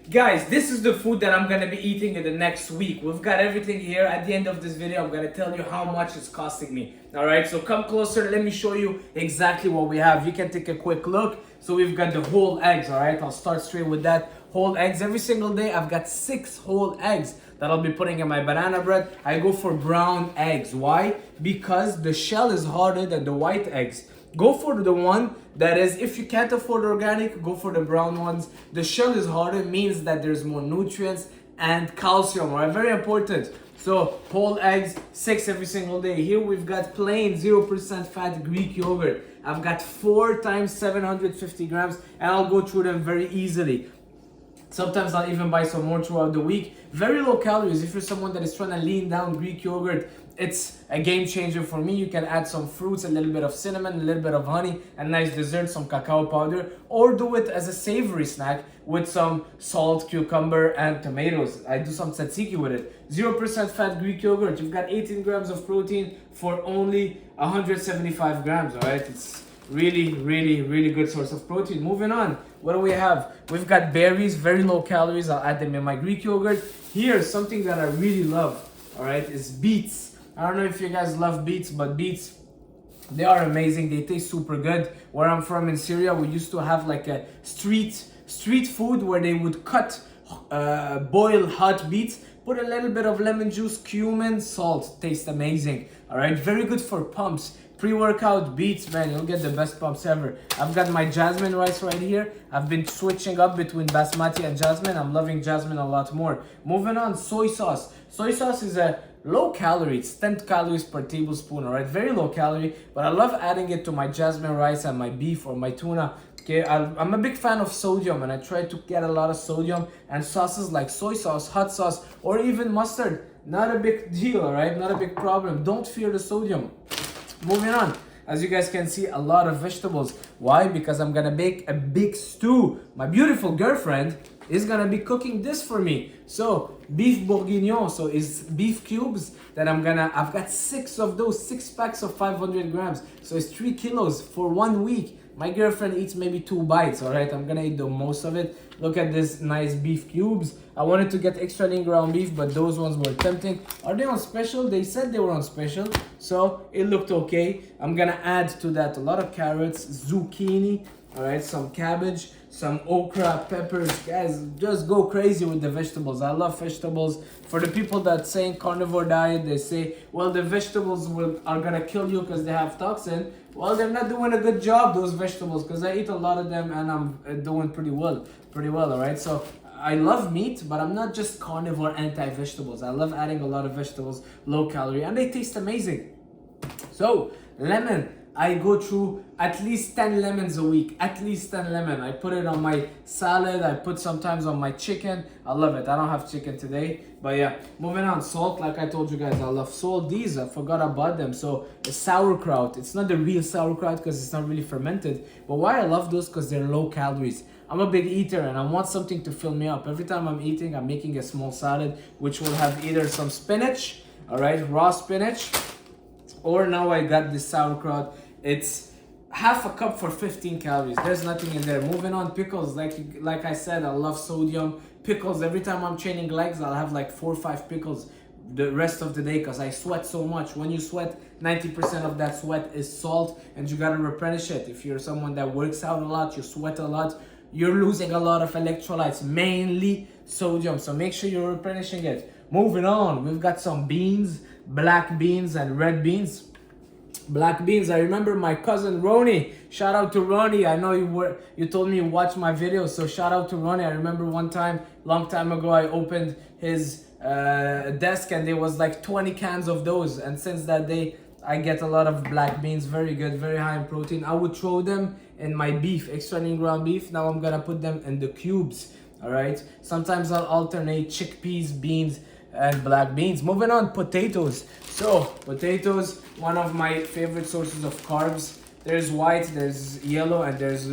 Guys, this is the food that I'm gonna be eating in the next week. We've got everything here. At the end of this video, I'm gonna tell you how much it's costing me. All right, so come closer. Let me show you exactly what we have. You can take a quick look. So we've got the whole eggs. All right, I'll start straight with that. Whole eggs every single day. I've got 6 whole eggs that I'll be putting in my banana bread. I go for brown eggs. Why? Because the shell is harder than the white eggs. Go for the one that is, if you can't afford organic, go for the brown ones. The shell is harder, means that there's more nutrients and calcium, right? Very important. So whole eggs, 6 every single day. Here we've got plain 0% fat Greek yogurt. I've got 4 times 750 grams, and I'll go through them very easily. Sometimes I'll even buy some more throughout the week. Very low calories. If you're someone that is trying to lean down, Greek yogurt, it's a game changer for me. You can add some fruits, a little bit of cinnamon, a little bit of honey, a nice dessert, some cacao powder, or do it as a savory snack with some salt, cucumber, and tomatoes. I do some tzatziki with it. 0% fat Greek yogurt. You've got 18 grams of protein for only 175 grams, all right? It's really good source of protein. Moving on, what do we have? We've got berries, very low calories. I'll add them in my Greek yogurt. Here's something that I really love, all right, is beets. I don't know if you guys love beets, but beets, they are amazing. They taste super good. Where I'm from in Syria, we used to have like a street food where they would cut boil hot beets, put a little bit of lemon juice, cumin, salt. Tastes amazing. All right, very good for pumps. Pre-workout beets, man, you'll get the best pumps ever. I've got my jasmine rice right here. I've been switching up between basmati and jasmine. I'm loving jasmine a lot more. Moving on, soy sauce. Soy sauce is a low calorie. It's 10 calories per tablespoon, all right? Very low calorie, but I love adding it to my jasmine rice and my beef or my tuna. Okay, I'm a big fan of sodium, and I try to get a lot of sodium, and sauces like soy sauce, hot sauce, or even mustard. Not a big deal, all right? Not a big problem. Don't fear the sodium. Moving on, as you guys can see, a lot of vegetables. Why? Because I'm gonna bake a big stew. My beautiful girlfriend is gonna be cooking this for me. So beef bourguignon, so it's beef cubes that I've got 6 of those, 6 packs of 500 grams. So it's 3 kilos for 1 week. My girlfriend eats maybe 2 bites, all right? I'm gonna eat the most of it. Look at this nice beef cubes. I wanted to get extra lean ground beef, but those ones were tempting. Are they on special? They said they were on special, so it looked okay. I'm gonna add to that a lot of carrots, zucchini, all right, some cabbage, some okra, peppers. Guys, just go crazy with the vegetables. I love vegetables. For the people that saying carnivore diet, they say, well, the vegetables are gonna kill you because they have toxin. Well, they're not doing a good job, those vegetables, because I eat a lot of them and I'm doing pretty well, all right? So I love meat, but I'm not just carnivore anti-vegetables. I love adding a lot of vegetables, low calorie, and they taste amazing. So, lemon. I go through at least 10 lemons a week, at least 10 lemon. I put it on my salad, I put sometimes on my chicken. I love it. I don't have chicken today, but yeah. Moving on, salt, like I told you guys, I love salt. These, I forgot about them. So sauerkraut, it's not the real sauerkraut because it's not really fermented, but why I love those, because they're low calories. I'm a big eater and I want something to fill me up. Every time I'm eating, I'm making a small salad, which will have either some spinach, all right, raw spinach, or now I got this sauerkraut. It's half a cup for 15 calories. There's nothing in there. Moving on, pickles. Like I said, I love sodium. Pickles, every time I'm training legs, I'll have like 4 or 5 pickles the rest of the day because I sweat so much. When you sweat, 90% of that sweat is salt, and you gotta replenish it. If you're someone that works out a lot, you sweat a lot, you're losing a lot of electrolytes, mainly sodium. So make sure you're replenishing it. Moving on, we've got some beans, black beans and red beans. Black beans, I remember my cousin Ronnie. Shout out to Ronnie. I know you told me you watched my videos, so shout out to Ronnie. I remember one time, long time ago, I opened his desk and there was like 20 cans of those, and since that day I get a lot of black beans. Very good, very high in protein. I would throw them in my beef, extra lean ground beef. Now I'm gonna put them in the cubes, all right? Sometimes I'll alternate chickpeas, beans, and black beans. Moving on, potatoes. So potatoes, one of my favorite sources of carbs. There's white, there's yellow, and there's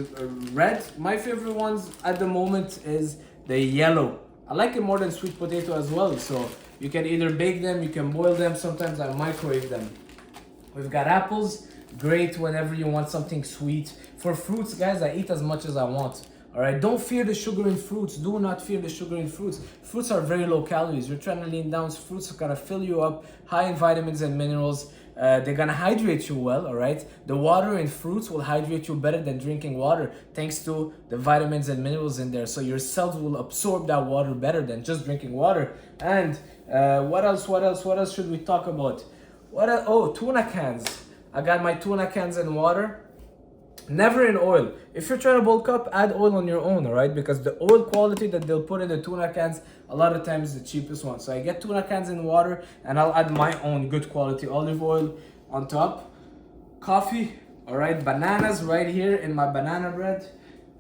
red. My favorite ones at the moment is the yellow. I like it more than sweet potato as well. So you can either bake them, you can boil them, sometimes I microwave them. We've got apples, great whenever you want something sweet. For fruits, guys, I eat as much as I want. All right, don't fear the sugar in fruits. Do not fear the sugar in fruits. Fruits are very low calories. You're trying to lean down. Fruits are gonna fill you up, high in vitamins and minerals. They're gonna hydrate you well, all right? The water in fruits will hydrate you better than drinking water thanks to the vitamins and minerals in there. So your cells will absorb that water better than just drinking water. And what else should we talk about? Oh, tuna cans. I got my tuna cans in water. Never in oil. If you're trying to bulk up, add oil on your own, all right? Because the oil quality that they'll put in the tuna cans, a lot of times is the cheapest one. So I get tuna cans in water and I'll add my own good quality olive oil on top. Coffee, all right? Bananas right here in my banana bread.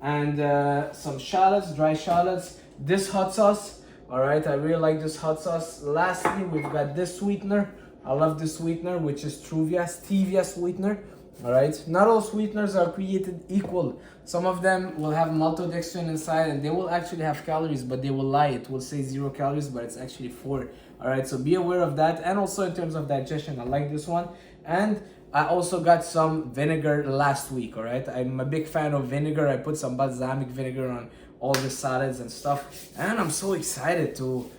And some shallots, dry shallots. This hot sauce, all right? I really like this hot sauce. Lastly, we've got this sweetener. I love this sweetener, which is stevia sweetener. All right, not all sweeteners are created equal. Some of them will have maltodextrin inside and they will actually have calories, but they will lie. It will say 0 calories, but it's actually 4. All right, so be aware of that. And also in terms of digestion, I like this one. And I also got some vinegar last week. All right, I'm a big fan of vinegar. I put some balsamic vinegar on all the salads and stuff. And I'm so excited to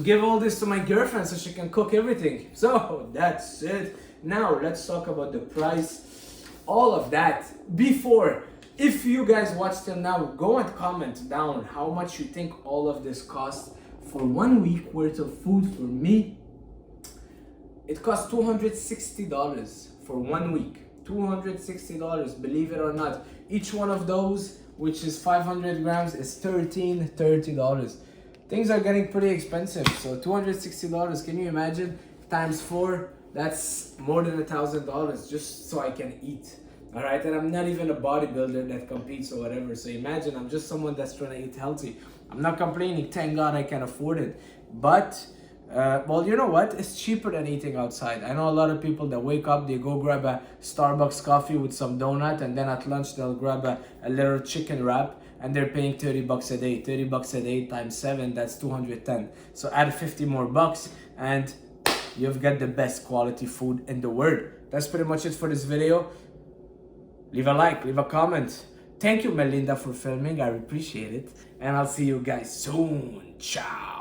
give all this to my girlfriend so she can cook everything. So that's it. Now let's talk about the price, all of that. Before, if you guys watch till now, go and comment down how much you think all of this costs for 1 week worth of food. For me, it costs $260 for 1 week. $260, believe it or not. Each one of those, which is 500 grams, is $30. Things are getting pretty expensive. So $260, can you imagine? Times 4. That's more than $1,000 just so I can eat. All right, and I'm not even a bodybuilder that competes or whatever. So imagine, I'm just someone that's trying to eat healthy. I'm not complaining. Thank God I can afford it. But well, you know what? It's cheaper than eating outside. I know a lot of people that wake up, they go grab a Starbucks coffee with some donut, and then at lunch they'll grab a little chicken wrap, and they're paying $30 a day. $30 a day times 7, that's 210. So add 50 more bucks, and you've got the best quality food in the world. That's pretty much it for this video. Leave a like, leave a comment. Thank you, Melinda, for filming. I appreciate it. And I'll see you guys soon. Ciao.